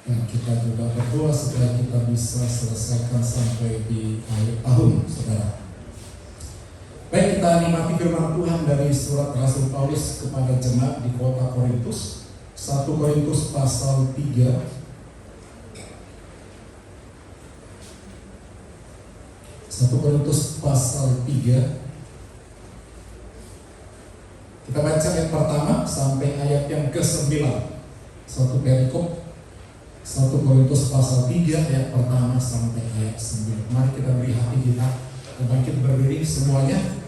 Dan kita juga berdoa supaya kita bisa selesaikan sampai di akhir tahun, saudara. Baik, kita nikmati firman Tuhan dari surat Rasul Paulus kepada jemaat di kota Korintus. 1 Korintus pasal 3. 1 Korintus pasal 3. Kita baca ayat pertama sampai ayat yang ke-9. Satu perikop 1 Korintus pasal 3 ayat pertama sampai ayat 9. Mari kita beri hati kita bangkit berdiri semuanya.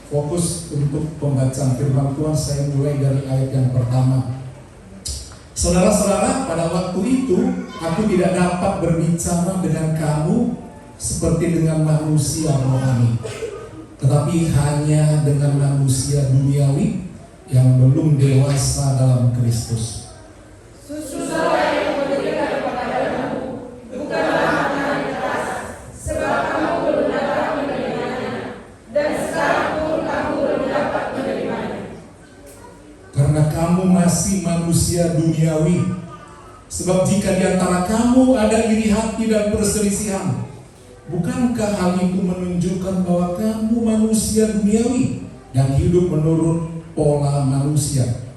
Fokus untuk pembacaan firman Tuhan. Saya mulai dari ayat yang pertama. Saudara-saudara, pada waktu itu aku tidak dapat berbicara dengan kamu seperti dengan manusia rohani, tetapi hanya dengan manusia duniawi yang belum dewasa dalam Kristus. Masih manusia duniawi. Sebab jika di antara kamu ada iri hati dan perselisihan, bukankah hal itu menunjukkan bahwa kamu manusia duniawi dan hidup menurut pola manusia?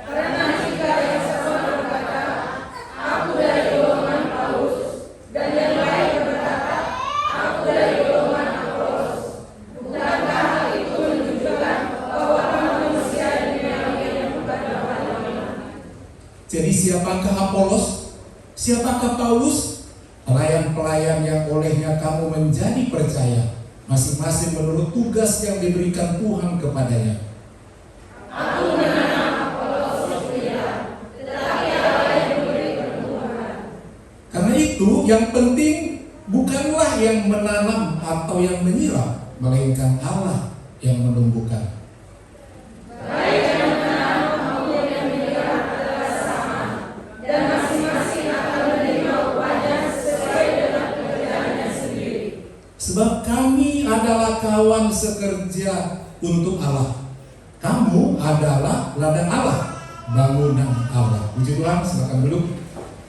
Karena jika yang satu berkata, aku dari golongan Paulus, dan yang lain berkata, aku dari golongan Apolos, bukankah hal itu menunjukkan bahwa manusia duniawi yang bukan dapat menerima? Jadi siapakah Apolos? Siapakah Paulus? Pelayan-pelayan yang olehnya kamu menjadi percaya, masing-masing menurut tugas yang diberikan Tuhan kepadanya. Aku menanam, Apolos berpelihara, tetapi Allah yang memberi pertumbuhan. Karena itu yang penting bukanlah yang menanam atau yang menyiram, melainkan Allah yang menumbuhkan. Baik yang menanam maupun yang menyiram adalah sama, dan masing-masing akan menerima upahnya sesuai dengan pekerjaannya sendiri. Sebab kami adalah kawan sekerja untuk Allah. Kamu adalah ladang Allah, bangunan Allah. Puji Tuhan, silakan duduk.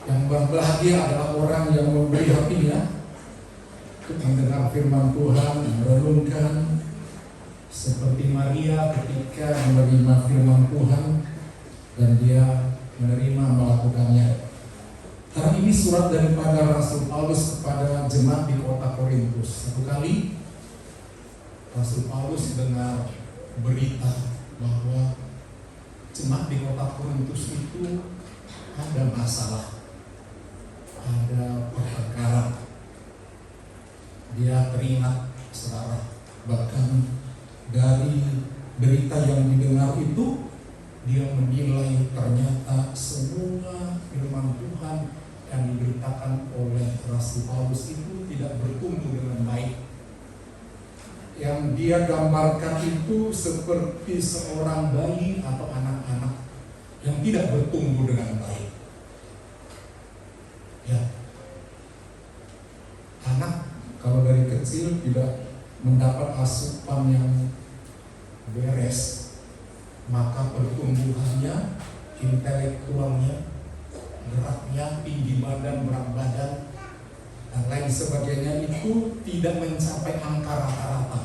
Yang berbahagia adalah orang yang memberi hatinya untuk mendengar firman Tuhan, merenungkan seperti Maria ketika menerima firman Tuhan dan dia menerima melakukannya. Karena ini surat daripada Rasul Paulus kepada jemaat di kota Korintus. Satu kali Rasul Paulus dengar berita bahwa jemaat di kota Korintus itu ada masalah, ada pertengkaran. Dia teringat, saudara, bahkan dari berita yang didengar itu dia menilai ternyata semua firman Tuhan yang diberitakan oleh Rasul Paulus itu tidak bertumbuh dengan baik. Yang dia gambarkan itu seperti seorang bayi atau anak-anak yang tidak bertumbuh dengan baik. Ya, anak kalau dari kecil tidak mendapat asupan yang beres, maka pertumbuhannya, intelektualnya, geraknya, tinggi badan, berat badan, dan lain sebagainya itu tidak mencapai angka rata-rata.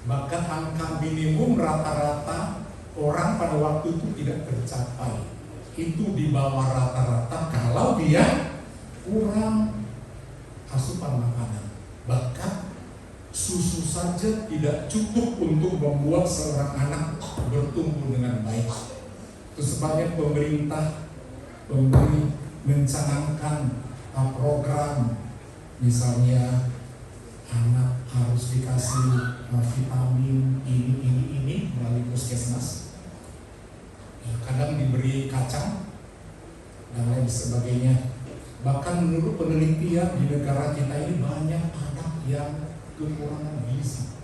Bahkan angka minimum rata-rata orang pada waktu itu tidak tercapai. Itu di bawah rata-rata kalau dia kurang asupan makanan. Bahkan susu saja tidak cukup untuk membuat seorang anak bertumbuh dengan baik. Itu sebabnya pemerintah mencanangkan program, misalnya anak harus dikasih vitamin ini melalui puskesmas. Ya, kadang diberi kacang dan lain sebagainya. Bahkan menurut penelitian di negara kita ini banyak anak yang kekurangan gizi.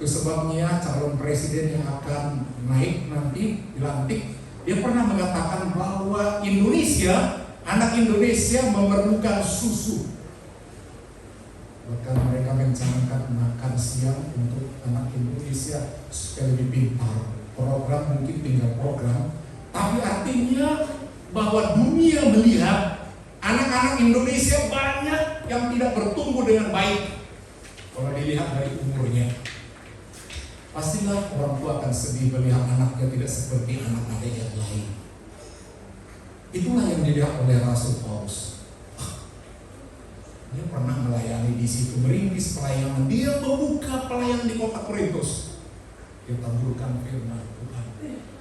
Itu sebabnya calon presiden yang akan naik nanti dilantik, dia pernah mengatakan bahwa anak Indonesia memerlukan susu. Bahkan mereka mencanangkan makan siang untuk anak Indonesia supaya lebih pintar. Program mungkin tinggal program, tapi artinya bahwa dunia melihat anak-anak Indonesia banyak yang tidak bertumbuh dengan baik. Kalau dilihat dari umurnya, pastilah orang tua akan sedih melihat anaknya tidak seperti anak-anak yang lain. Itulah yang dilihat oleh Rasul Paulus. Dia pernah melayani di situ, merintis pelayanan. Dia membuka pelayanan di kota Korintus. Dia taburkan firman Tuhan.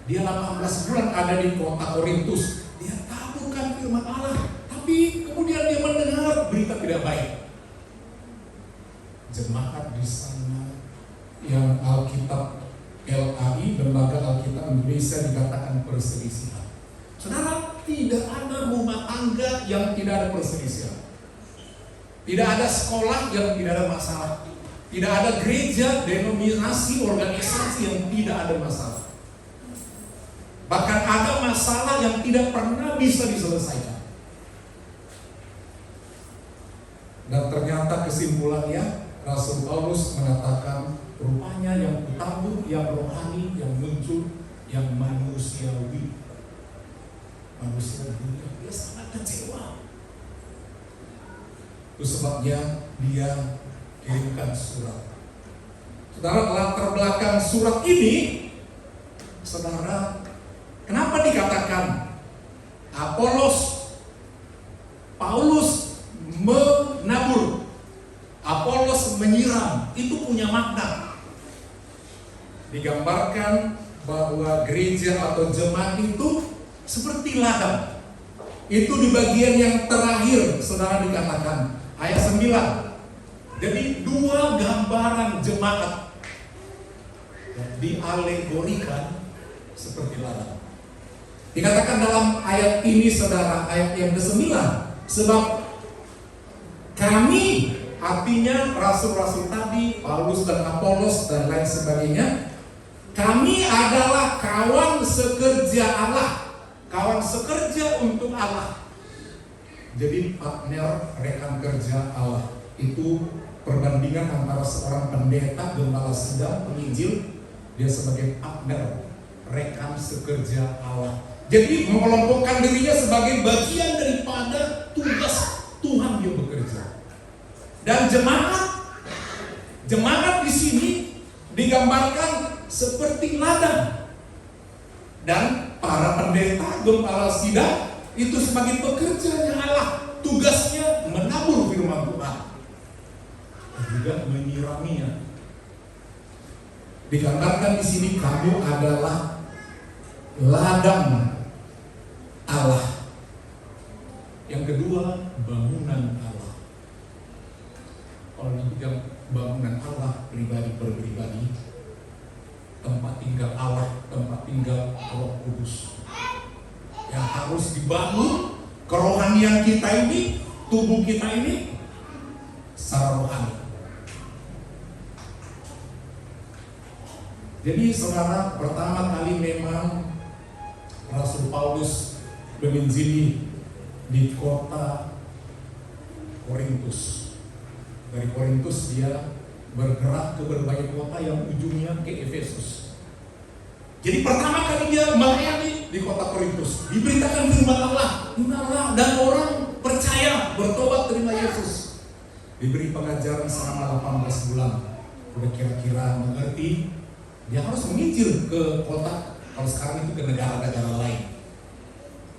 Dia 18 bulan ada di kota Korintus. Dia taburkan firman Allah. Tapi kemudian dia mendengar berita tidak baik. Jemaat di sana yang Alkitab LAI, Lembaga Alkitab Indonesia, dikatakan perselisihan. Saudara, tidak ada rumah tangga yang tidak ada perselisihan. Tidak ada sekolah yang tidak ada masalah. Tidak ada gereja, denominasi, organisasi yang tidak ada masalah. Bahkan ada masalah yang tidak pernah bisa diselesaikan. Dan ternyata kesimpulannya, Rasul Paulus mengatakan, rupanya yang kutabur, yang rohani, yang muncul, yang manusiawi. Manusiawi, dia sangat kecewa. Itu sebabnya dia kirimkan surat. Saudara, latar belakang surat ini, saudara, kenapa dikatakan Paulus menabur, Apolos menyiram? Itu punya makna. Digambarkan bahwa gereja atau jemaat itu seperti ladang. Itu di bagian yang terakhir, saudara, dikatakan ayat 9. Jadi dua gambaran jemaat dialegorikan seperti ladang. Dikatakan dalam ayat ini, saudara, ayat yang ke-9, sebab kami, artinya rasul-rasul tadi, Paulus dan Apolos dan lain sebagainya, kami adalah kawan sekerja Allah, kawan sekerja untuk Allah. Jadi partner, rekan kerja Allah. Itu perbandingan antara seorang pendeta, gembala sidang, penginjil, dia sebagai partner, rekan sekerja Allah. Jadi mengelompokkan dirinya sebagai bagian daripada tugas Tuhan dia bekerja. Dan jemaat di sini digambarkan seperti ladang. Dan para pendeta, gembala sidang itu sebagai pekerjanya Allah. Tugasnya menabur firman Tuhan dan juga menyiraminya. Digambarkan di sini kamu adalah ladang Allah. Yang kedua, bangunan Allah. Kalau dibilang bangunan Allah, pribadi per pribadi, tempat tinggal Allah, tempat tinggal Roh Kudus, yang harus dibangun kerohanian kita ini, tubuh kita ini secara rohani. Jadi saudara, pertama kali memang Rasul Paulus menginjili di kota Korintus. Dari Korintus dia bergerak ke berbagai kota yang ujungnya ke Efesus. Jadi pertama kali dia melayani di kota Korintus, diberitakan firman Allah, dan orang percaya, bertobat, terima Yesus. Diberi pengajaran selama 18 bulan. Udah kira-kira mengerti, dia harus menginjil ke kota, kalau sekarang itu ke negara-negara lain.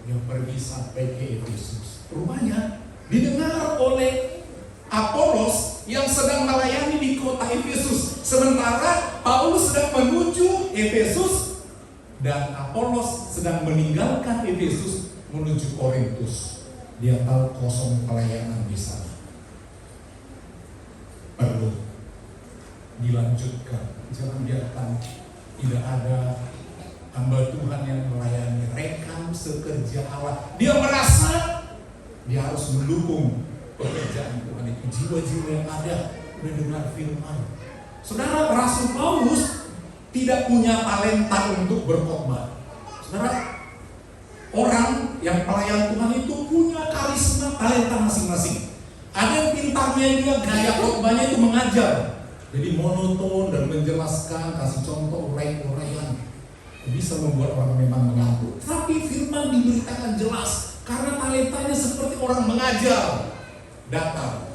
Dia pergi sampai ke Efesus. Rupanya didengar oleh Apolos yang sedang melayani di kota Efesus, sementara Paulus sedang menuju Efesus dan Apolos sedang meninggalkan Efesus menuju Korintus. Dia tahu kosong pelayanan di sana, perlu dilanjutkan. Jangan biarkan tidak ada hamba Tuhan yang melayani, rekan sekerja Allah. Dia merasa dia harus mendukung pekerjaan Tuhan itu, jiwa-jiwa yang ada mendengar firman. Saudara, Rasul Paulus tidak punya talenta untuk berkhotbah. Saudara, orang yang pelayan Tuhan itu punya karisma, talenta masing-masing. Ada yang pintarnya dia, gaya khotbahnya itu mengajar, jadi monoton dan menjelaskan, kasih contoh, uraian. bisa membuat orang memang mengantuk. Tapi firman diberitakan jelas, karena talentanya seperti orang mengajar, datang.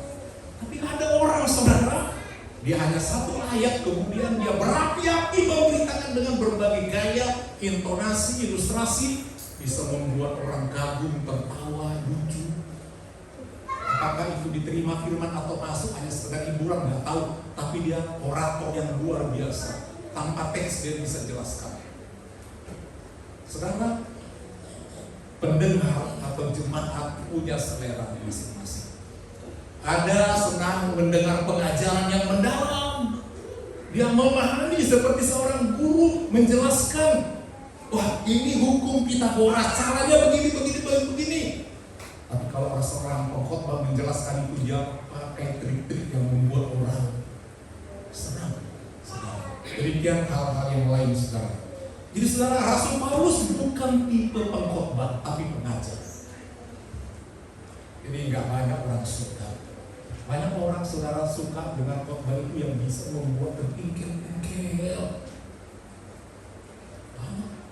Tapi ada orang, saudara, dia hanya satu ayat, kemudian dia berapi-api memberitakan dengan berbagai gaya, intonasi, ilustrasi, bisa membuat orang kagum, tertawa, lucu. Apakah itu diterima firman atau masuk hanya sekedar hiburan, nggak tahu. Tapi dia orator yang luar biasa, tanpa teks dia bisa jelaskan. Saudara, pendengar atau jemaat punya selera masing-masing. Ada senang mendengar pengajaran yang mendalam. Dia memahami seperti seorang guru menjelaskan, wah ini hukum Pitagoras, caranya begini. Tapi kalau seorang pengkhotbah menjelaskan itu, dia pakai trik-trik yang membuat orang senang. Demikian hal-hal yang lain, saudara. Jadi saudara, Rasul Paulus bukan tipe pengkhotbah, tapi pengajar. Jadi nggak banyak orang suka. Banyak orang, saudara, suka dengan khotbah itu yang bisa membuat terpingkir-pingkir.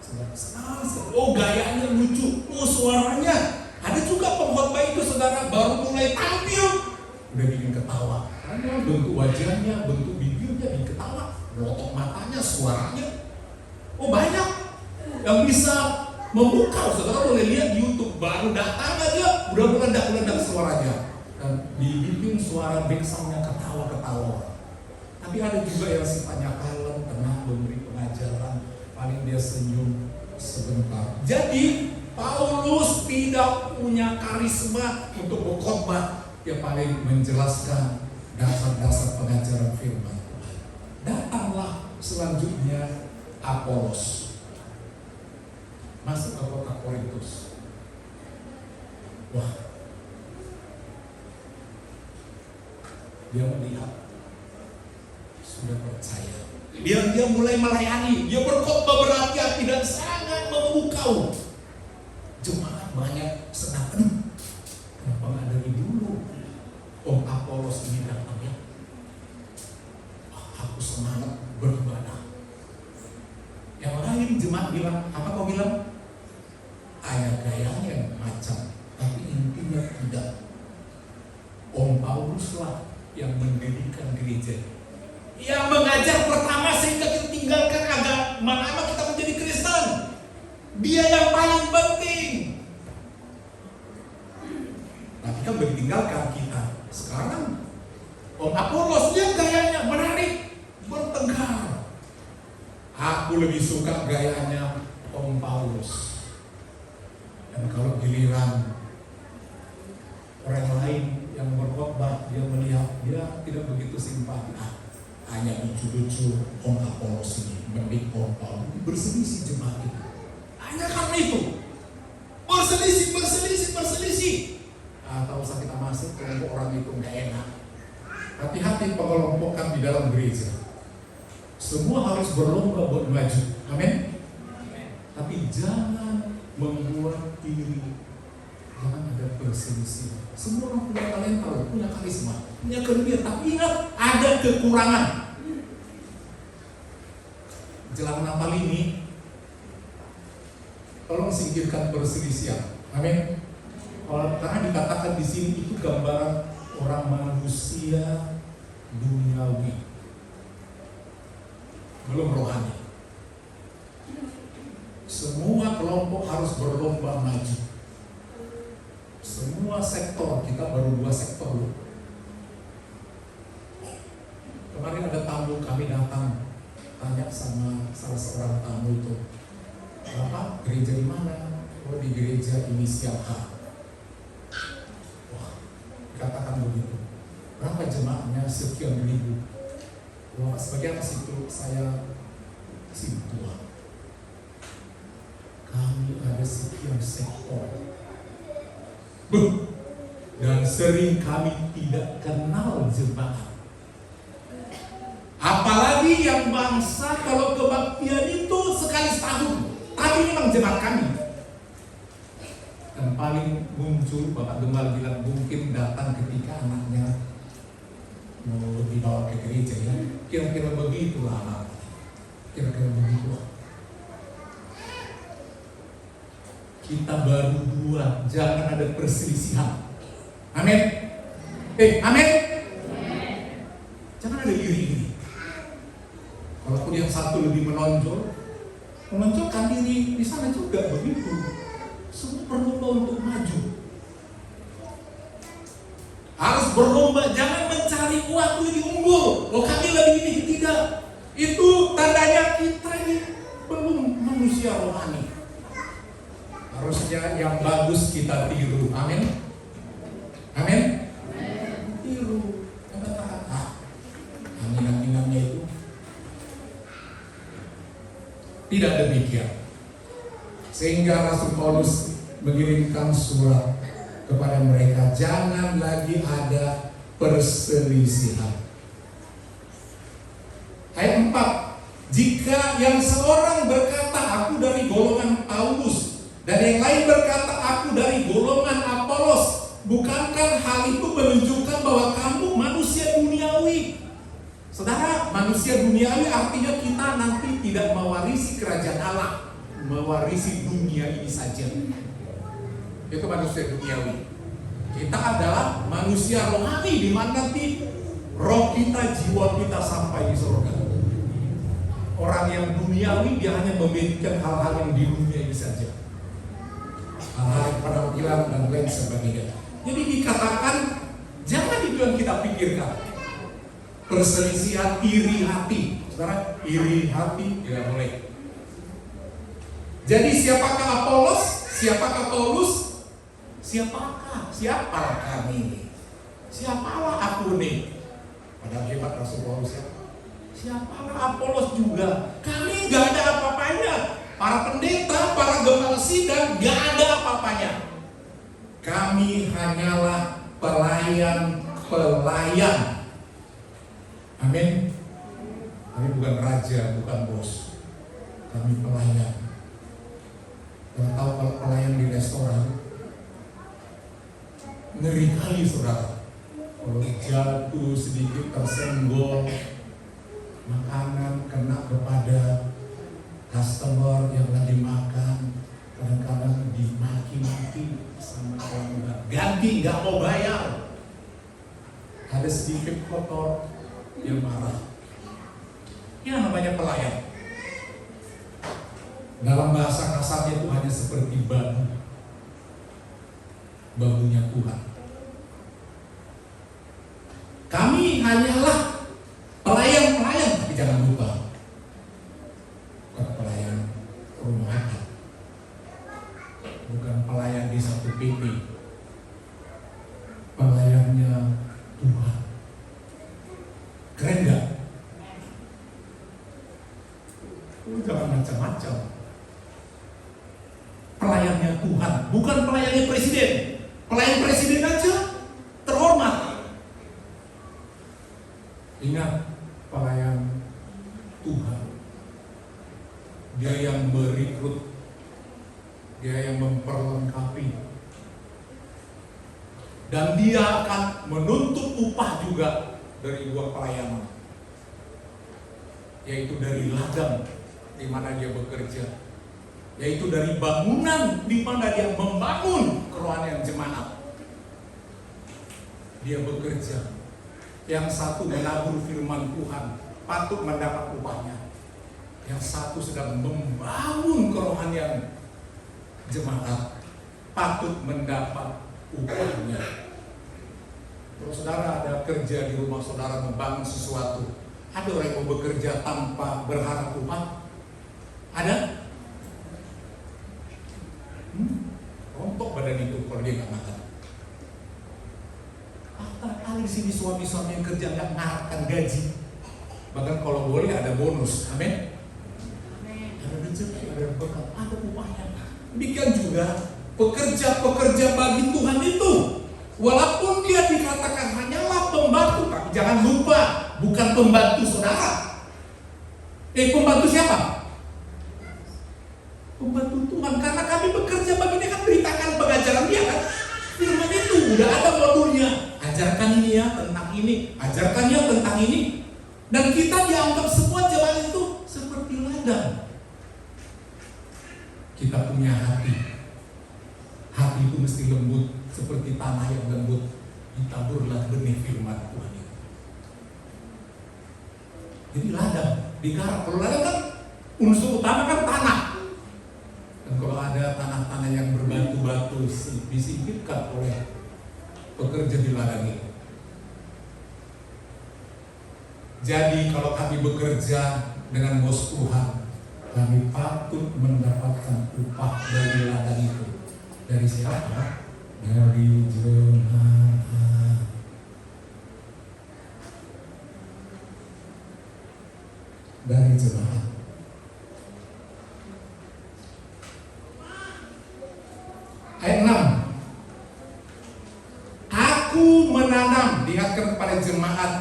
Saudara, senang. Oh gayanya lucu, oh suaranya. Ada juga pengkhotbah itu, saudara, baru mulai tampil udah bikin ketawa. Karena bentuk wajahnya, bentuk bibirnya bikin ketawa, melotot matanya, suaranya. Oh banyak yang bisa memukau, saudara boleh lihat di YouTube, baru datang aja udah meledak-ledak suaranya, dan dibikin suara backsoundnya ketawa-ketawa. Tapi ada juga yang sifatnya kalem, tenang, memberi pengajaran, paling dia senyum sebentar. Jadi Paulus tidak punya karisma untuk berkhotbah, dia paling menjelaskan dasar-dasar pengajaran firman. Datanglah selanjutnya Apolos, masuk ke kota Korintus. Wah, dia melihat, sudah percaya. Dia mulai melayani, dia berkhotbah berapi-api dan sangat memukau. Jemaat banyak senang. Kenapa nggak dari dulu? Om Apolos ini datang ya. Aku semangat beribadah. Yang lain jemaat bilang, apa kau bilang? Ayah gayanya macam, tapi intinya tidak. Om Paulus lah yang mendirikan gereja, yang mengajar pertama sehingga kita tinggalkan agama lama, kita menjadi Kristen. Dia yang paling penting. Tapi kan ditinggalkan kita. Sekarang Om Apolos, dia gayanya menarik, bertengkar. Aku lebih suka gayanya Om Paulus. Dan kalau giliran orang lain yang berkhotbah, dia melihat dia tidak begitu simpati. Hanya lucu-lucu Om Apolos ini, mending Om Paulus. Berselisih jemaat itu. Hanya karena itu. Berselisih. Atau usah kita masuk kelompok orang itu nggak enak. Hati-hati pengelompokan di dalam gereja. Semua harus berlomba buat maju. Amin. Tapi jangan membuat diri, jangan ada perselisih. Semua orang punya talenta, punya karisma, punya kelebihan. Tapi ingat, ada kekurangan. Jelang Natal ini, tolong singkirkan perselisihan. Amin. Karena dikatakan di sini itu gambaran orang manusia duniawi, belum rohani. Semua kelompok harus berlomba maju. Semua sektor, kita baru 2 sektor loh. Kemarin ada tamu kami datang, tanya sama salah seorang tamu itu, Bapak gereja di mana? Oh di gereja inisial H. Wah, katakan begitu. Berapa jemaatnya? Sekian ribu. Wah, sebagian situ saya Tuhan. Kami ada sekian sektor. Dan sering kami tidak kenal jemaat. Apalagi yang bangsa kalau kebaktian itu sekali setahun. Tapi memang jemaat kami. Dan paling muncul Bapak Gembala bilang mungkin datang ketika anaknya mau dibawa ke gereja ya. Kira-kira begitulah anak. Kira-kira begitu. Kita baru dua, jangan ada perselisihan. Amin. Amin. Jangan ada iri-iri. Walaupun yang satu lebih menonjolkan diri di sana juga begitu. Semua berlomba untuk maju. Harus berlomba, jangan mencari aku ini unggul. Oh kami lebih ini, tidak. Itu tandanya kita ini belum manusia rohani. Harusnya yang bagus kita tiru. Amin. Amin. Tiru. Amin-aminannya itu tidak demikian. Sehingga Rasul Paulus mengirimkan surat kepada mereka, jangan lagi ada perselisihan. Ayat 4, jika yang seorang berkata aku dari golongan Paulus dan yang lain berkata aku dari golongan Apolos, bukankah hal itu menunjukkan bahwa kamu manusia duniawi? Saudara, manusia duniawi artinya kita nanti tidak mewarisi kerajaan Allah, mewarisi dunia ini saja. Itu manusia duniawi. Kita adalah manusia rohani, di mana nanti roh kita, jiwa kita sampai di surga. Orang yang duniawi dia hanya memikirkan hal-hal yang di dunia ini saja, hal-hal penampilan dan lain sebagainya. Jadi dikatakan jangan itu yang kita pikirkan. Perselisihan, iri hati. Saudara, iri hati tidak boleh. Jadi siapakah Apolos? Siapakah Paulus? Siapa kami ini? Siapalah aku nih? Padahal hebat Rasul Paulus ya. Siapalah Apolos juga? Kami gak ada apa-apanya. Para pendeta, para gembala sidang gak ada apa-apanya. Kami hanyalah pelayan. Amin. Kami bukan raja, bukan bos. Kami pelayan. Kalau tahu kalau pelayan di restoran, ngeri kali saudara. Kalau jatuh sedikit tersenggol, makanan kena kepada customer yang lagi makan, kadang-kadang dimaki-maki sama orang, ganti nggak mau bayar. Ada sedikit kotor, dia marah. Ya namanya pelayan. Dalam bahasa kasarnya itu hanya seperti babunya Tuhan. Kami hanyalah pelayan, tapi jangan lupa bukan pelayan rumahan, bukan pelayan di satu PP, pelayannya Tuhan. Keren gak? Jangan macam-macam. Pelayannya Tuhan, bukan pelayannya presiden. Pelayan presiden aja terhormat. Ingat, pelayan Tuhan, dia yang merekrut, dia yang memperlengkapi, dan dia akan menuntut upah juga dari buah pelayanan, yaitu dari ladang di mana dia bekerja, yaitu dari bangunan di mana dia membangun kerohanian jemaat. Dia bekerja. Yang satu menabur firman Tuhan, patut mendapat upahnya. Yang satu sedang membangun kerohanian jemaat, patut mendapat upahnya. Kalau saudara ada kerja di rumah saudara membangun sesuatu, ada orang yang mau bekerja tanpa berharap upah? Ada? Rontok badan itu kalau dia nggak makan. Kali di sini suami-suami yang kerja nggak mengharapkan gaji, bahkan kalau boleh ada bonus. Amin. Ada rezeki, ada berkat, ada upahnya. Demikian juga pekerja-pekerja bagi Tuhan itu, walaupun dia dikatakan hanyalah pembantu, tapi jangan lupa bukan pembantu saudara. Pembantu siapa? Pembantu Tuhan, karena kami bekerja bagi dia, kan beritakan pengajaran dia kan. Firman itu udah ada modulnya. Ajarkan ini ya tentang ini, ajarkan ya tentang ini, dan kita dianggap semua jemaat itu seperti ladang. Kita punya hati, itu mesti lembut seperti tanah yang lembut. Ditaburlah benih firman Tuhan itu. Jadi ladang digarap. Kalau ladang kan unsur utama kan tanah. Dan kalau ada tanah-tanah yang berbatu-batu disingkirkan oleh pekerja di ladang itu. Jadi kalau kami bekerja dengan bos Tuhan, kami patut mendapatkan upah dari ladang itu. Dari siapa? Dari jemaat. Dari jemaat. Ayat 6. Aku menanam, diingatkan kepada jemaat.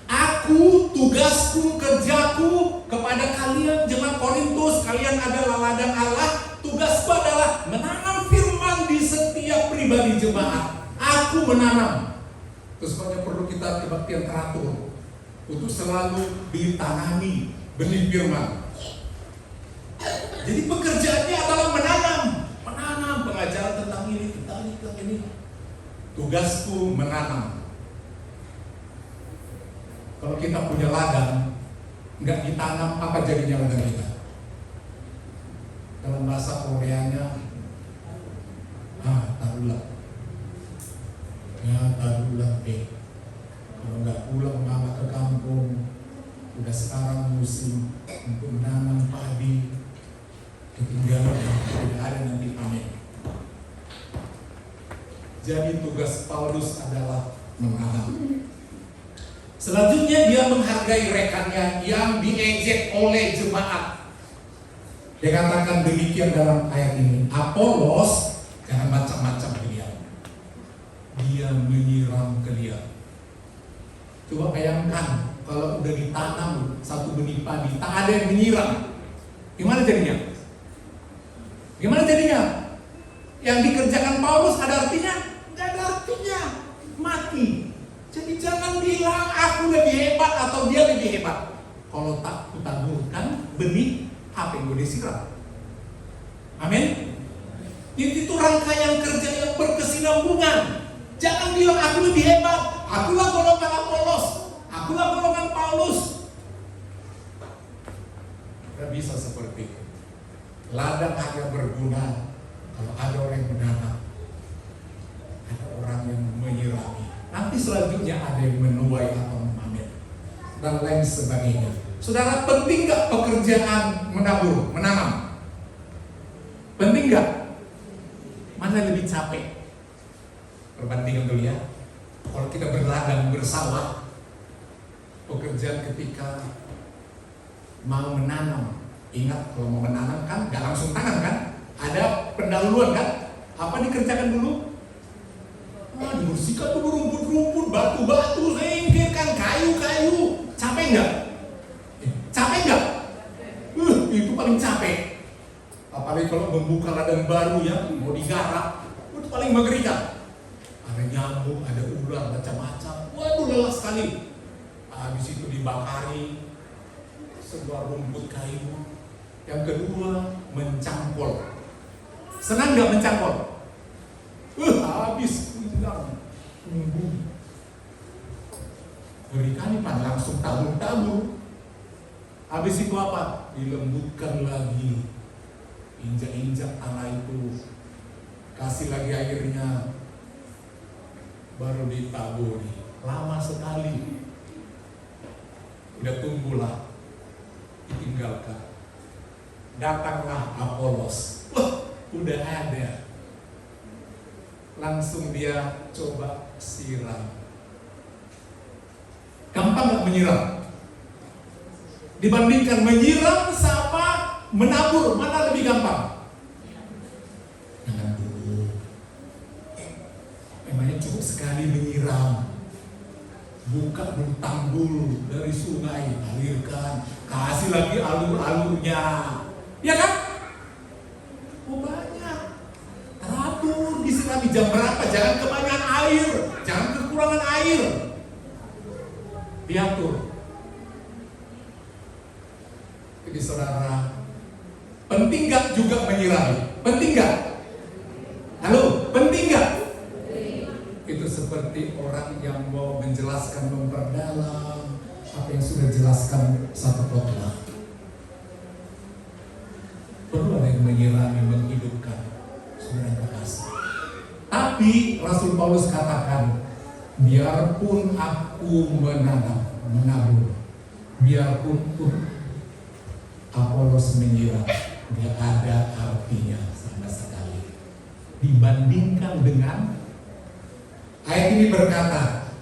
Aku, tugasku, kerjaku kepada kalian jemaat Korintus, kalian adalah ladang Allah. Tugasku adalah menanam firman di setiap pribadi jemaat. Aku menanam. Terus banyak perlu kita kebaktian teratur untuk selalu ditanami benih firman. Jadi pekerjaannya adalah menanam pengajaran tentang ini, tentang ini. Tugasku menanam. Kalau kita punya ladang, nggak ditanam, apa jadinya ladang kita? Dalam bahasa Koreanya, tarulah. Ya tarulah Kalau nggak pulang mama ke kampung, udah sekarang musim untuk menanam padi, ketinggalan, tidak ada nanti panen. Jadi tugas Paulus adalah menanam. Selanjutnya dia menghargai rekannya yang diejek oleh jemaat. Dia katakan demikian dalam ayat ini. Apolos, jangan macam-macam dia. Dia menyiram ke dia. Coba bayangkan kalau udah ditanam satu benih padi, tak ada yang menyiram. Gimana jadinya? Gimana jadinya? Yang dikerjakan Paulus ada artinya? Tidak ada artinya. Mati. Jadi jangan bilang aku lebih hebat atau dia lebih hebat. Kalau tak kutaburkan benih, apa yang gue disiram? Amin. Itu rangkaian kerja yang berkesinambungan. Jangan bilang aku lebih hebat. Akulah golongan Apolos. Akulah golongan Paulus. Tidak bisa seperti itu. Ladang hanya berguna kalau ada orang yang menanam, ada orang yang menyirami. Nanti selanjutnya ada yang menuai atau memanen dan lain sebagainya. Saudara, penting gak pekerjaan menabur, menanam? Penting gak? Mana lebih capek? Perbandingan dulu ya. Kalau kita berladang, bersawah, pekerjaan ketika mau menanam. Ingat, kalau mau menanam kan gak langsung tanam kan? Ada pendahuluan kan? Apa dikerjakan dulu? Dibersihkan tuh rumput-rumput, batu-batu, singkirkan kayu-kayu. Capek nggak? Capek nggak? Itu paling capek. Apalagi kalau membuka ladang baru ya, mau digarap, itu paling mengerikan. Ada nyamuk, ada ular, macam-macam. Waduh, lelah sekali. Habis itu dibakari sebuah rumput kayu. Yang kedua, mencangkol. Senang nggak mencangkol? Habis hilang. Berikan pan langsung tabur-tabur. Habis itu apa? Dilembutkan lagi. Injak-injak tanah itu. Kasih lagi airnya. Baru ditaburi. Lama sekali. Udah tumbuhlah. Ditinggalkan. Datanglah Apolos. Wah, udah ada. Langsung dia coba siram. Gampang gak menyiram? Dibandingkan menyiram sama menabur, mana lebih gampang? Menabur. Memangnya cukup sekali menyiram. Buka tanggul dari sungai, alirkan, kasih lagi alur-alurnya. Ya kan? Oh banyak. Tabur, disirami jam berapa? Jangan kebanyakan air, jangan kekurangan air. Diatur. Jadi saudara, penting gak juga menyirami? Penting gak? Halo, seperti orang yang mau menjelaskan, memperdalam apa yang sudah jelaskan satu khotbah. Perlu ada yang menyirangi, menghidupkan, saudara terkasih. Tapi Rasul Paulus katakan, biarpun aku menabur, biarpun Apolos menyiram, tidak ada artinya sama sekali dibandingkan dengan ayat ini berkata,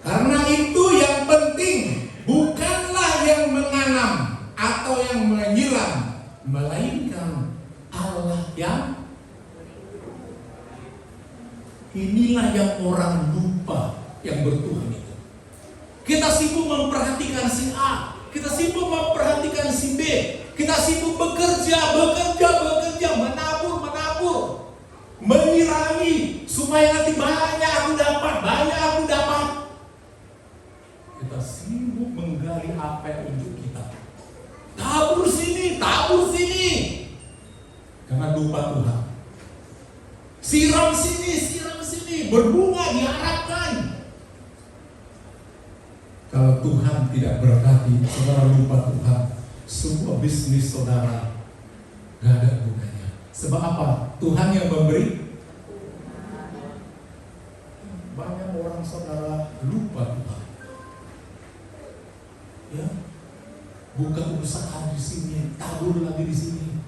karena itu yang penting bukanlah yang menanam atau yang menyiram, melainkan Allah yang. Inilah yang orang lupa yang bertuhan itu. Kita sibuk memperhatikan si A, kita sibuk memperhatikan si B, kita sibuk bekerja, menabur, menyirami supaya nanti banyak aku dapat. Kita sibuk menggali apa yang untuk kita. Tabur sini. Jangan lupa Tuhan. Siram sini, berbunga diharapkan. Kalau Tuhan tidak berkati, saudara lupa Tuhan, semua bisnis saudara gak ada gunanya. Sebab apa? Tuhan yang memberi. Banyak orang saudara lupa Tuhan. Ya, buka usaha di sini, tabur lagi di sini.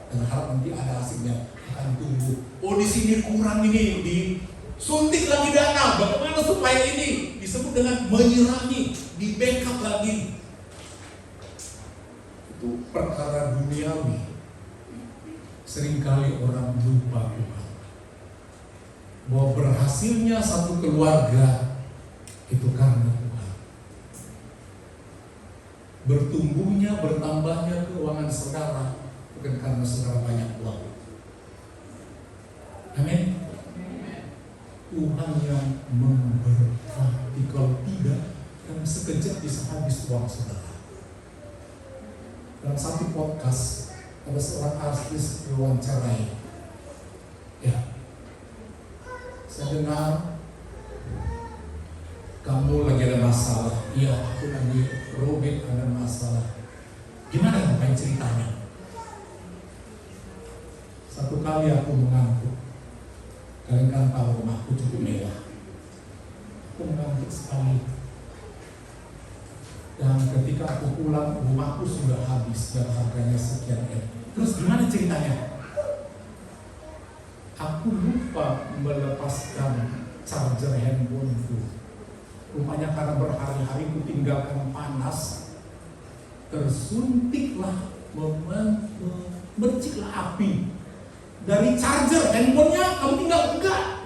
Dan harap nanti ada hasilnya, akan tumbuh. Oh, di sini kurang ini, disuntik lagi dana. Bagaimana supaya ini disebut dengan menyirami, di backup lagi. Itu perkara duniawi. Seringkali orang lupa Tuhan. Bahwa berhasilnya satu keluarga itu karena Tuhan. Bertumbuhnya, bertambahnya keuangan saudara bukan karena saudara banyak uang. Amin. Tuhan yang memberkati. Kalau tidak, dalam sekejap bisa habis uang saudara. Dalam satu podcast ada seorang artis diwawancara. Ya, saya dengar kamu lagi ada masalah. Iya, aku lagi Robert ada masalah. Gimana ngapain ceritanya? Satu kali aku mengantuk. Kalian kan tahu rumahku cukup mewah. Aku mengantuk sekali. Dan ketika aku pulang, rumahku sudah habis dan harganya sekian M. Terus gimana ceritanya? Aku lupa melepaskan charger handphoneku. Rupanya karena berhari-hari ku tinggalkan panas, tersuntiklah, merciklah api. Dari charger handphonenya kamu tinggal enggak.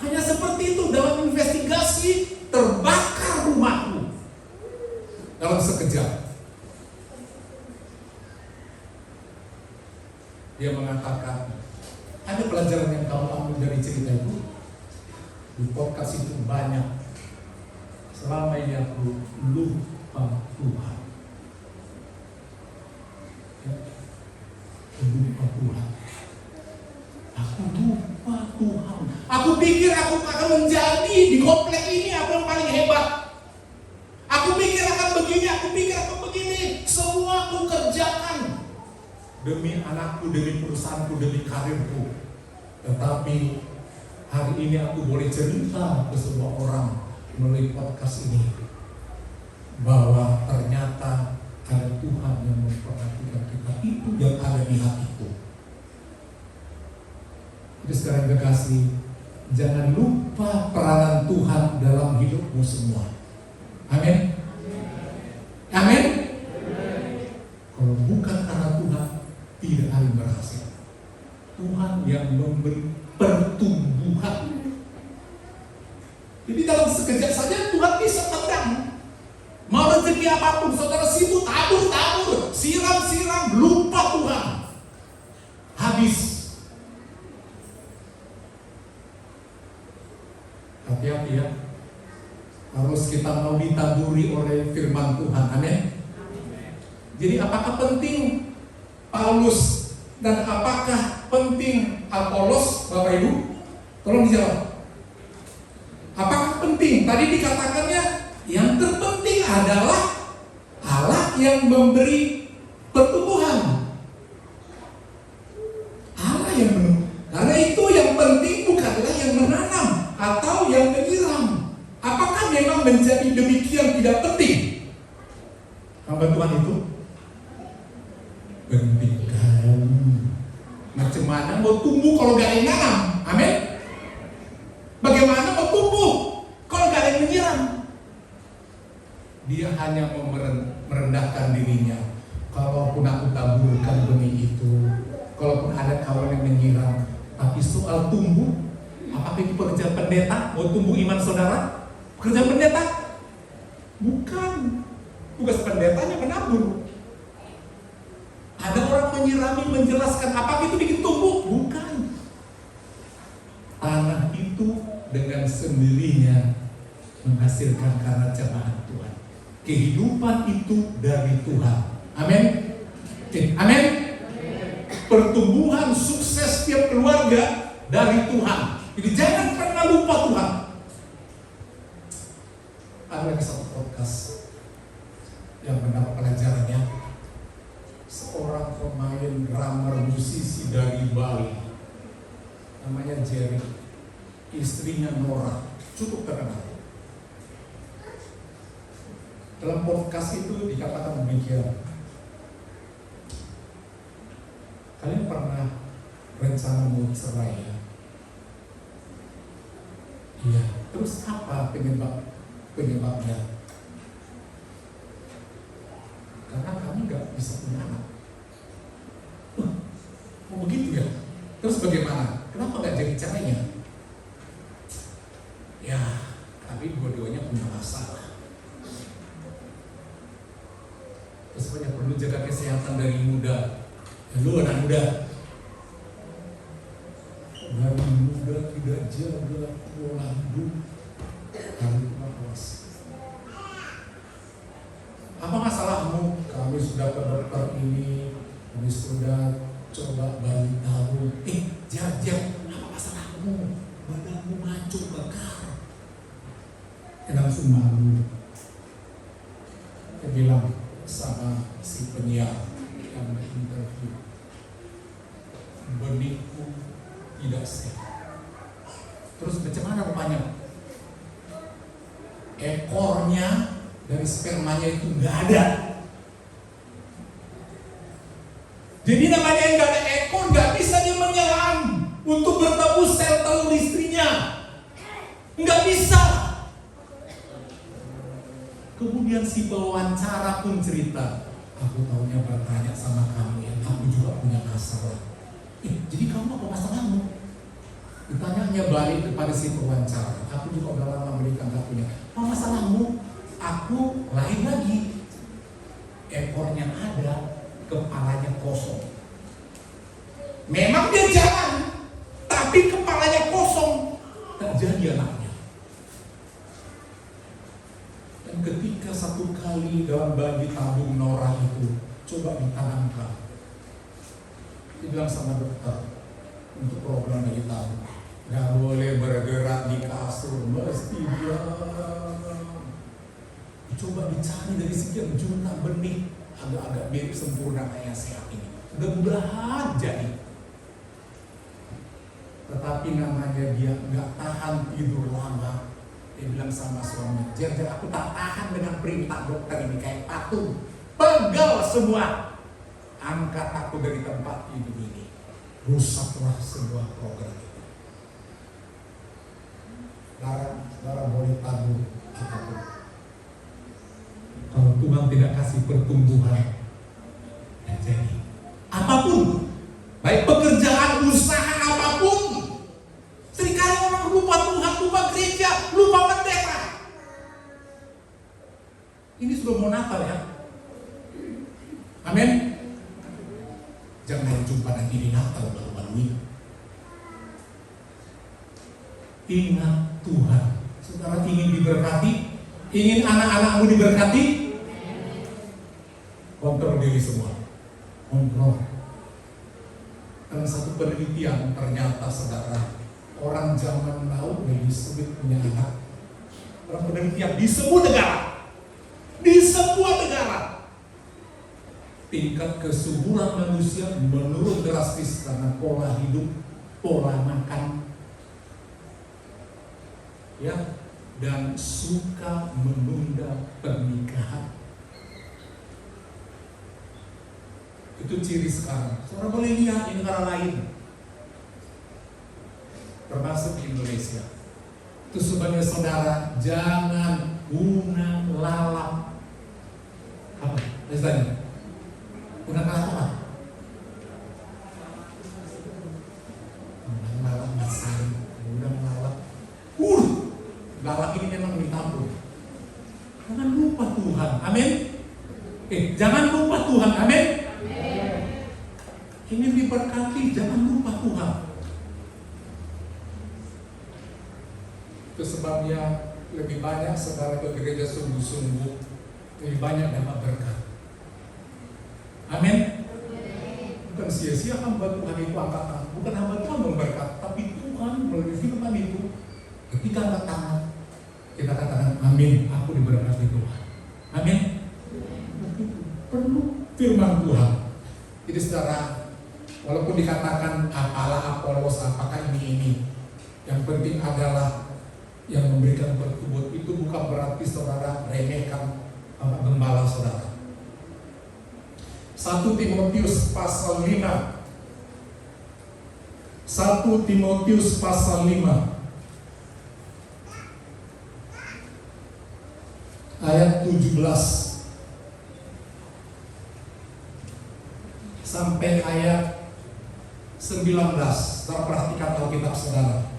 Hanya seperti itu dalam investigasi terbakar rumahku dalam sekejap. Dia mengatakan, ada pelajaran yang kamu ambil dari cerita itu. Di podcast itu banyak. Selama ini aku lupa Tuhan. Lupa Tuhan. Aku lupa Tuhan. Aku pikir aku akan menjadi di komplek ini aku yang paling hebat. Aku pikir akan begini. Semua aku kerjakan demi anakku, demi perusahaanku, demi karirku. Tetapi hari ini aku boleh cerita ke semua orang melalui podcast ini bahwa ternyata ada Tuhan yang memperhatikan kita. Itu yang ada di hatiku. Jadi sekarang kekasih, jangan lupa peranan Tuhan dalam hidupmu semua. Amin. Amin. Kalau bukan karena Tuhan, tidak akan berhasil. Tuhan yang memberi pertumbuhan. Jadi dalam sekejap saja Tuhan bisa tendang. Mau rezeki apapun, saudara sibuk tabur, siram, lupa Tuhan. Habis. Hati-hati ya. Harus kita mau ditaburi oleh firman Tuhan. Amin. Jadi apakah penting Paulus dan apakah penting Apolos, Bapak Ibu? Tolong dijawab. Apakah penting? Tadi dikatakannya yang terpenting adalah Allah yang memberi pertumbuhan. Allah yang menumbuh. Karena itu yang penting bukanlah yang menanam atau yang menyiram. Apakah memang menjadi demikian tidak penting? Hamba Tuhan itu penting sekali. Macam mana mau tumbuh kalau gak ada yang nanam? Amin. Bagaimana mau tumbuh kalau gak ada yang menyiram? Dia hanya mau merendahkan dirinya. Kalaupun aku taburkan benih itu, kalaupun ada kawan yang menyiram, tapi soal tumbuh, apakah itu pekerjaan pendeta? Mau tumbuh iman saudara? Pekerjaan pendeta? Bukan. Tugas pendetanya menabur. Ada orang menyirami, menjelaskan apakah itu bikin tumbuh? Bukan. Tanah itu dengan sendirinya menghasilkan karena cobaan Tuhan. Kehidupan itu dari Tuhan. Amin. Amin. Pertumbuhan sukses setiap keluarga dari Tuhan. Jadi jangan pernah lupa Tuhan. Ada lagi satu podcast yang mendapat pelajarannya. Seorang pemain drummer musisi dari Bali, namanya Jerry, istrinya Nora, cukup terkenal. Dalam podcast itu dikatakan demikian. Kalian pernah rencana mau cerai ya? Iya. Terus apa penyebabnya? Karena kami nggak bisa punya anak. Oh begitu ya? Terus bagaimana? Kenapa nggak jadi caranya? Ya, tapi dua-duanya punya masalah. Terus banyak perlu jaga kesehatan dari muda. Lu anak muda. Dari muda tidak jaga pola hidup. Kami malas. Apa masalahmu? Kami sudah ke dokter ini, kami sudah coba balik tahu. Jam, apa masalahmu? Badanmu mancung bekar. Langsung malu. Dia bilang sama si penyiar yang interview, benihku tidak sehat. Terus macam mana rupanya? Ekornya dari spermanya itu nggak ada. Jadi namanya yang nggak ada ekor, nggak bisa dia menyelam untuk bertemu sel telur istrinya, nggak bisa. Kemudian si pewawancara pun cerita, aku tahunya bertanya sama kamu ya, aku juga punya masalah. Jadi kamu apa masalahmu? Ditanyanya balik kepada si pewawancara, aku juga udah lama menikah gak punya. Apa masalahmu? Aku lahir lagi, ekornya ada, kepalanya kosong. Memang dia jalan, tapi kepalanya kosong, tak jadi anaknya. Dan ketika satu kali dalam bayi tabung Nora itu coba ditanamkan, dia bilang sama dokter, untuk program bayi tabung gak boleh bergerak di kasur, mesti diam. Coba dicari dari sekian juta benih agak-agak mirip sempurna kayak sehat ini. Mudah-mudahan jadi. Tetapi namanya dia nggak tahan tidur lama. Dia bilang sama suaminya, Jer, aku tak tahan dengan perintah dokter ini kayak patung. Pegal semua. Angkat aku dari tempat tidur ini. Rusaklah semua program itu. Darah boleh tabur apapun. Kalau Tuhan tidak kasih pertumbuhan, ya jadi apapun, baik pekerjaan, usaha, apapun. Seringkali orang lupa Tuhan, lupa gereja, lupa pendeta. Ini sudah mau Natal ya. Amin. Jangan jumpa lagi di Natal baru-baru ini. Ingat Tuhan. Saudara ingin diberkati, ingin anak-anakmu diberkati, kontrol diri semua. Kontrol. Dalam satu penelitian ternyata saudara, orang zaman now lebih sulit punya anak. Orang penelitian di semua negara, tingkat kesuburan manusia menurun drastis karena pola hidup, pola makan, ya, dan suka menunda pernikahan. Itu ciri sekarang. Saudara boleh lihat di negara lain, termasuk di Indonesia. Itu sebagai saudara, jangan unang lalap. Apa? Misalnya, unang lalap apa? Unang lalap masari, unang lalap. Lalap ini memang ditampung. Jangan lupa Tuhan, amin. Jangan lupa Tuhan, amin. Ingin diberkati, jangan lupa Tuhan. Itu sebabnya lebih banyak saudara ke gereja sungguh-sungguh, lebih banyak dapat berkat. Amin. Bukan sia-sia hamba Tuhan itu angkat, bukan hamba Tuhan memberkat, tapi Tuhan melalui firman itu ketika angkat tangan, kita katakan amin, aku diberkati Tuhan. Amin. Perlu firman Tuhan. Jadi saudara, walaupun dikatakan apalah Apolos, apakah ini, yang penting adalah yang memberikan pertumbuhan. Itu bukan berarti saudara remehkan gembala saudara. 1 Timotius pasal 5. 1 Timotius pasal 5 ayat 17 sampai ayat 19. Saudara perhatikan Alkitab saudara.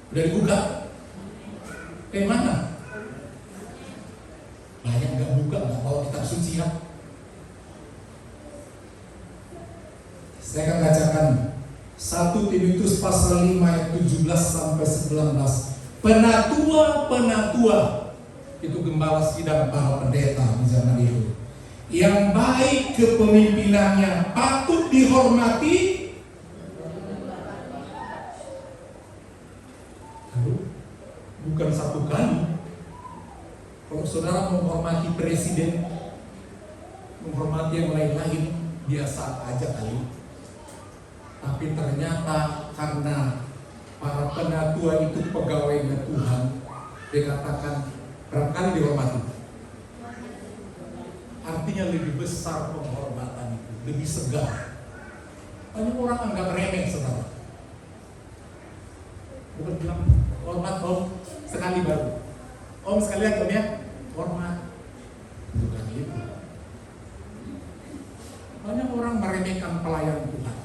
Udah dibuka? Mana? Banyak nggak buka, nggak bawa kitab suci ya. Saya akan bacakan 1 Timotius pasal 5 ayat 17 sampai 19. Penatua itu gembala sidang para pendeta di zaman itu, yang baik kepemimpinannya patut dihormati. Bukan satu kali. Kalau saudara menghormati presiden, menghormati yang lain-lain, biasa aja kali. Tapi ternyata karena para penatua itu pegawainya Tuhan, dikatakan berapa kali dihormati. Artinya lebih besar penghormatan itu, lebih segar. Banyak orang anggap remeh saudara. Bukan bilang hormat om sekali baru, om sekali aja om ya, hormat. Bukan itu. Banyak orang meremehkan pelayan Tuhan.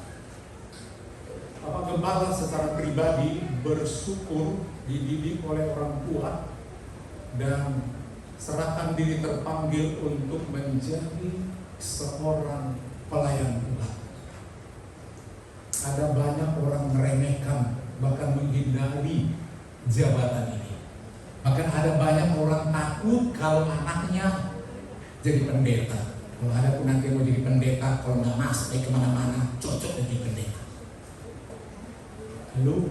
Bapak gembala secara pribadi bersyukur dididik oleh orang tua dan serahkan diri terpanggil untuk menjadi seorang pelayan Tuhan. Ada banyak orang meremehkan, bahkan menghindari jabatan ini. Bahkan ada banyak orang takut kalau anaknya jadi pendeta. Kalau ada pun nanti mau jadi pendeta, kalau nggak masuk kemana-mana, cocok jadi pendeta. Lalu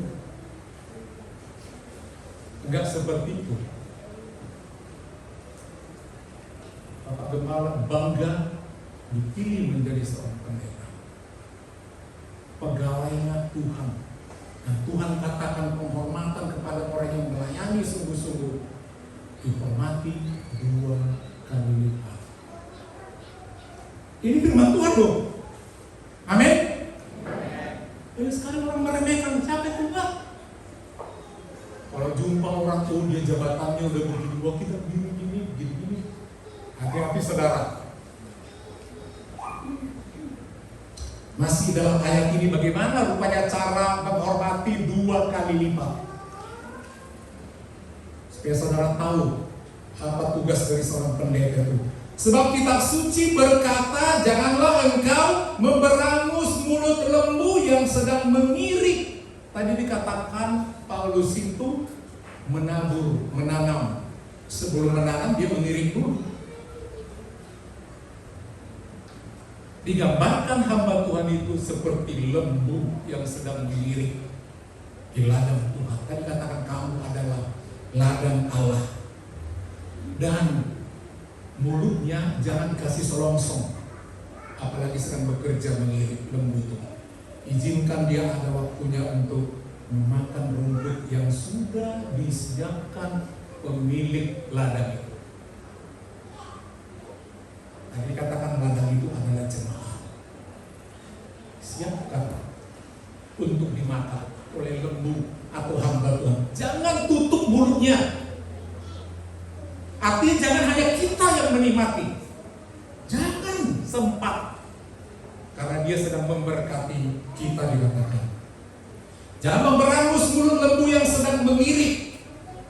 enggak seperti itu. Bapak Gembala bangga dipilih menjadi seorang pendeta, pegawainya Tuhan. Dan Tuhan katakan penghormatan kepada orang yang melayani sungguh-sungguh dihormati 2 kali lipat. Ini firman Tuhan loh. Amin. Jadi sekarang orang meremehkan, siapa itu enggak? Kalau jumpa orang tuh dia jabatannya udah begini, wah kita begini. Hati-hati saudara. Masih dalam ayat ini bagaimana rupanya cara menghormati 2 kali lipat. Supaya saudara tahu apa tugas dari seorang pendeta itu. Sebab kitab suci berkata, janganlah engkau memberangus mulut lembu yang sedang mengirik. Tadi dikatakan Paulus itu menanam. Sebelum menanam dia mengirik dulu. Digambarkan hamba Tuhan itu seperti lembu yang sedang dilirik di ladang Tuhan. Tadi katakan kamu adalah ladang Allah. Dan mulutnya jangan dikasih selongsong, apalagi sedang bekerja mengirik lembu itu. Izinkan dia ada waktunya untuk memakan rumput yang sudah disiapkan pemilik ladang itu. Tadi dikatakan ladang itu adalah jemaat. Siapkan untuk dimakan oleh lembu atau hamba Tuhan. Jangan tutup mulutnya. Artinya jangan hanya kita yang menikmati. Jangan sempat. Karena dia sedang memberkati kita dikatakan. Jangan memberangus mulut lembu yang sedang mengirik.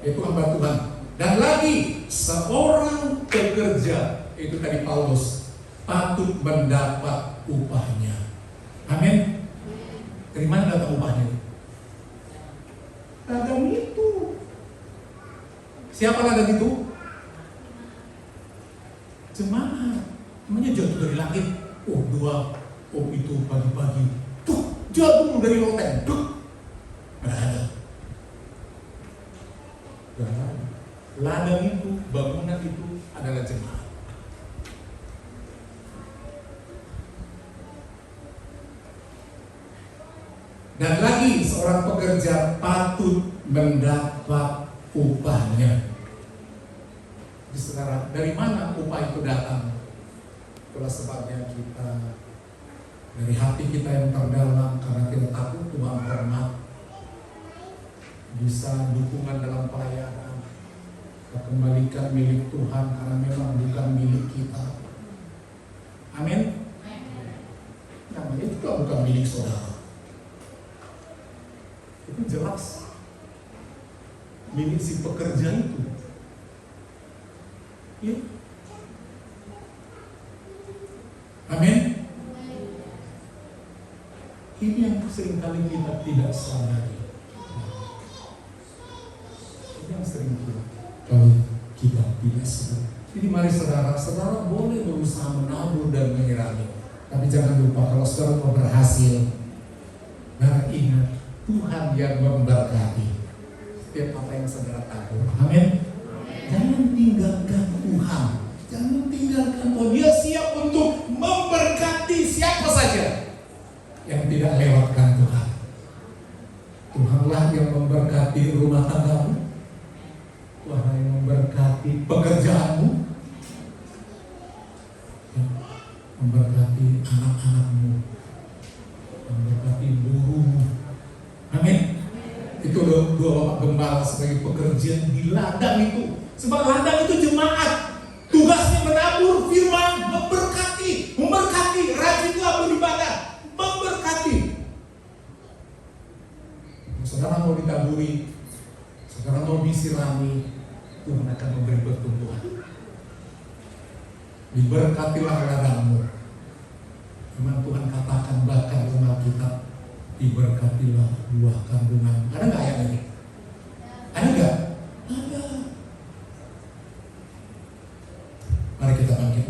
Itu hamba Tuhan. Dan lagi, seorang pekerja, itu tadi Paulus, patut mendapat upahnya. Amin. Dari mana datang upahnya? Ladang itu. Siapa ladang itu? Jemaat. Namanya jatuh dari langit. Itu pagi-pagi. Jatuh dari loteng. Nggak ada. Ladang itu, bangunan itu adalah jemaat. Dan lagi seorang pekerja patut mendapat upahnya. Jadi saudara, dari mana upah itu datang? Itulah sebabnya kita dari hati kita yang terdalam, karena kita takut Tuhan hormat, bisa dukungan dalam pelayanan, kita kembalikan milik Tuhan karena memang bukan milik kita. Amin. Namanya itu bukan milik saudara. Itu jelas milik si pekerja itu. Ya. Amin. Ini yang seringkali kita tidak sadari. Ini yang sering kita tidak sadari. Jadi mari saudara boleh berusaha menabur dan menyirami. Tapi jangan lupa kalau saudara mau berhasil, nah ingat Tuhan yang memberkati setiap apa yang saudara tabur. Amin. Jangan tinggalkan Tuhan. Jangan tinggalkan Tuhan. Dia siap untuk memberkati siapa saja yang tidak lewatkan Tuhan. Tuhanlah yang memberkati rumah tanggamu. Tuhan yang memberkati pekerjaanmu, memberkati anak-anakmu, memberkati buruhmu. Amin. Itu dua bapak gembala sebagai pekerja di ladang itu. Sebab ladang itu jemaat. Tugasnya menabur firman, memberkati, rajinlah beribadah, memberkati. Saudara mau ditaburi, saudara mau disirami, Tuhan akan memberi pertumbuhan. Diberkatilah ladangmu. Firman Tuhan katakan bahkan dalam Alkitab, diberkatilah buah kandungan. Ada nggak ayat ini? Ada nggak? Ada. Mari kita bangkit.